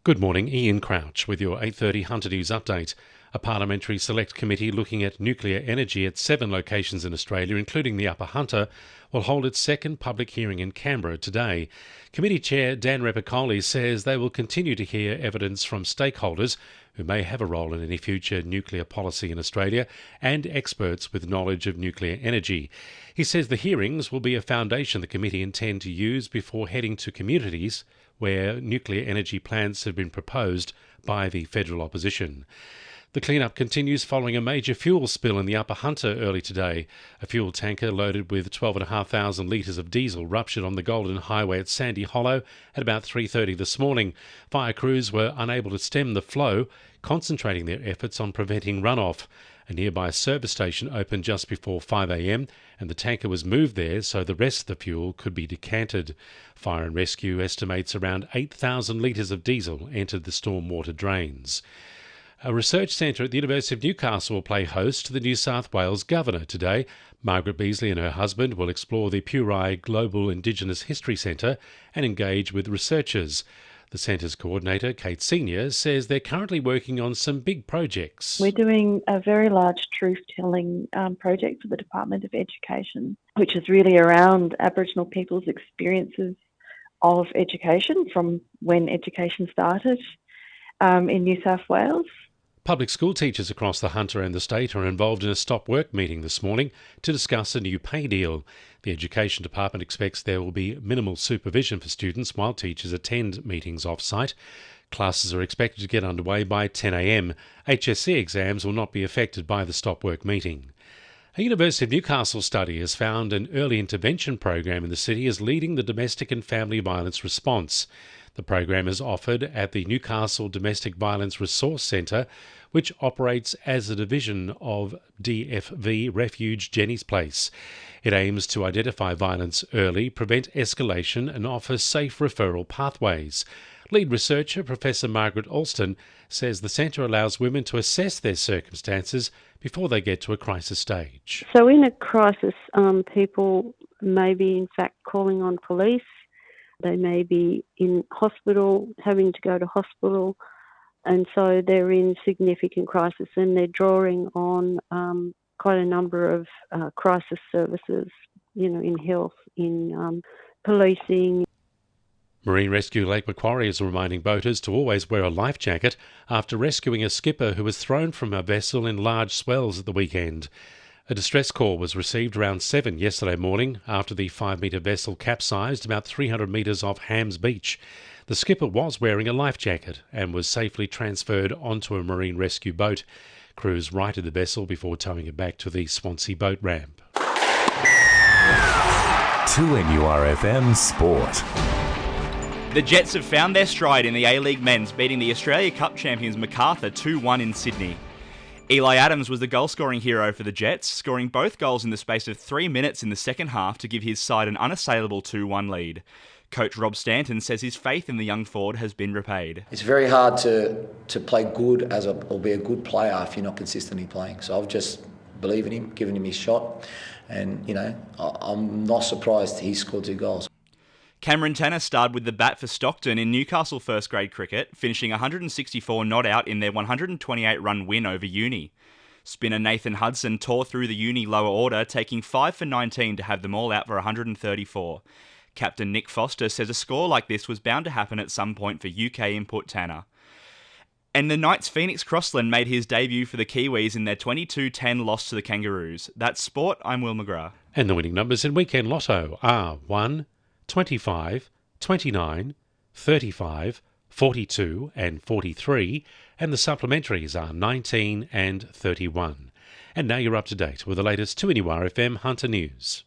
Good morning, Ian Crouch with your 8:30 Hunter News update. A parliamentary select committee looking at nuclear energy at 7 locations in Australia, including the Upper Hunter, will hold its second public hearing in Canberra today. Committee Chair Dan Repicoli says they will continue to hear evidence from stakeholders who may have a role in any future nuclear policy in Australia and experts with knowledge of nuclear energy. He says the hearings will be a foundation the committee intend to use before heading to communities where nuclear energy plants have been proposed by the federal opposition. The clean-up continues following a major fuel spill in the Upper Hunter early today. A fuel tanker loaded with 12,500 litres of diesel ruptured on the Golden Highway at Sandy Hollow at about 3:30 this morning. Fire crews were unable to stem the flow, concentrating their efforts on preventing runoff. A nearby service station opened just before 5 a.m, and the tanker was moved there so the rest of the fuel could be decanted. Fire and Rescue estimates around 8,000 litres of diesel entered the stormwater drains. A research centre at the University of Newcastle will play host to the New South Wales Governor today. Margaret Beasley and her husband will explore the Purai Global Indigenous History Centre and engage with researchers. The centre's coordinator, Kate Senior, says they're currently working on some big projects. We're doing a very large truth-telling project for the Department of Education, which is really around Aboriginal people's experiences of education from when education started in New South Wales. Public school teachers across the Hunter and the state are involved in a stop work meeting this morning to discuss a new pay deal. The Education Department expects there will be minimal supervision for students while teachers attend meetings off-site. Classes are expected to get underway by 10 a.m. HSC exams will not be affected by the stop work meeting. A University of Newcastle study has found an early intervention program in the city is leading the domestic and family violence response. The program is offered at the Newcastle Domestic Violence Resource Centre, which operates as a division of DFV Refuge Jenny's Place. It aims to identify violence early, prevent escalation and offer safe referral pathways. Lead researcher Professor Margaret Alston says the centre allows women to assess their circumstances before they get to a crisis stage. So in a crisis, people may be in fact calling on police. They may be in hospital, having to go to hospital, and so they're in significant crisis and they're drawing on quite a number of crisis services, in health, in policing. Marine Rescue Lake Macquarie is reminding boaters to always wear a life jacket after rescuing a skipper who was thrown from a vessel in large swells at the weekend. A distress call was received around 7 yesterday morning after the 5-metre vessel capsized about 300 metres off Hams Beach. The skipper was wearing a life jacket and was safely transferred onto a marine rescue boat. Crews righted the vessel before towing it back to the Swansea boat ramp. 2NURFM Sport. The Jets have found their stride in the A-League men's, beating the Australia Cup champions Macarthur 2-1 in Sydney. Eli Adams was the goal-scoring hero for the Jets, scoring both goals in the space of 3 minutes in the second half to give his side an unassailable 2-1 lead. Coach Rob Stanton says his faith in the young forward has been repaid. It's very hard to play good or be a good player if you're not consistently playing. So I've just believed in him, given him his shot, and I'm not surprised he scored 2 goals. Cameron Tanner starred with the bat for Stockton in Newcastle first grade cricket, finishing 164 not out in their 128-run win over Uni. Spinner Nathan Hudson tore through the Uni lower order, taking 5 for 19 to have them all out for 134. Captain Nick Foster says a score like this was bound to happen at some point for UK input Tanner. And the Knights' Phoenix Crossland made his debut for the Kiwis in their 22-10 loss to the Kangaroos. That's sport, I'm Will McGrath. And the winning numbers in Weekend Lotto are 1, 25, 29, 35, 42 and 43, and the supplementaries are 19 and 31. And now you're up to date with the latest 2NURFM Hunter News.